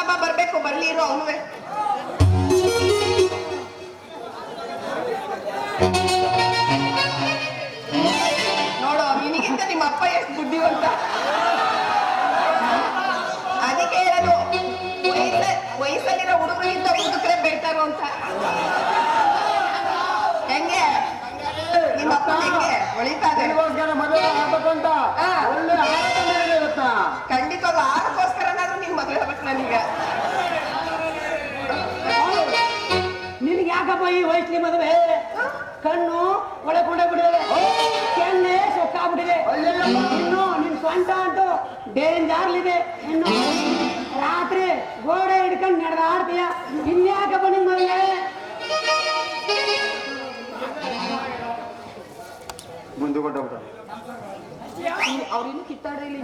ಬಾಬಾ ಬರ್ಬೇಕು, ಬರ್ಲಿ ಇರೋ ಅವನುವೆ. ನೋಡು ನಿನಗಿಂತ ನಿಮ್ಮ ಅಪ್ಪ ಎಷ್ಟು ಬುದ್ಧಿವಂತ. ಅದಕ್ಕೆ ಹೇಳೋದು ವಯಸ್ಸಲ್ಲಿರೋ ಹುಡುಗರಿಗಿಂತ ಮುದುಕರೇ ಬೆಳ್ತಾರೋ ಅಂತ. ಹೆಂಗೆ ನಿಮ್ಮ ಅಪ್ಪ ಹೆಂಗೆ ಹೊಳಿತಾರೆ? ಖಂಡಿತವಾಗ ಆಡಕ್ಕೋಸ್ಕರನಾದ್ರೂ ನಿನ್ ಮದುವೆ ಆಗ್ಬೇಕು ನನಗೆ. ನಿನ್ಗೆ ಯಾಕಪ್ಪ ಈ ವಯಸ್ಸಲ್ಲಿ ಮದುವೆ? ಕಣ್ಣು ಒಳಕೊಂಡೇ ಬಿಟ್ಟಿದೆ, ಕೆನ್ನೆ ಸೊಕ್ಕಾಗ್ಬಿಟ್ಟಿದೆ. ಇನ್ನು ನಿನ್ ಸ್ವಂತ ಅಂತೂ ಡೇಂಜರ್ಲಿದೆ. ಇನ್ನು ರಾತ್ರಿ ಗೋಡೆ ಹಿಡ್ಕೊಂಡು ನಡೆದಾಡ್ತೀಯ. ಇನ್ಯಾಕಪ್ಪ ನಿನ್ ಮದುವೆ? ಮುಂದೆ ಕೊಟ್ಟ ಅವ್ರಿನ್ನು ಕಿತ್ತಾಡೇ ಇಲ್ಲ.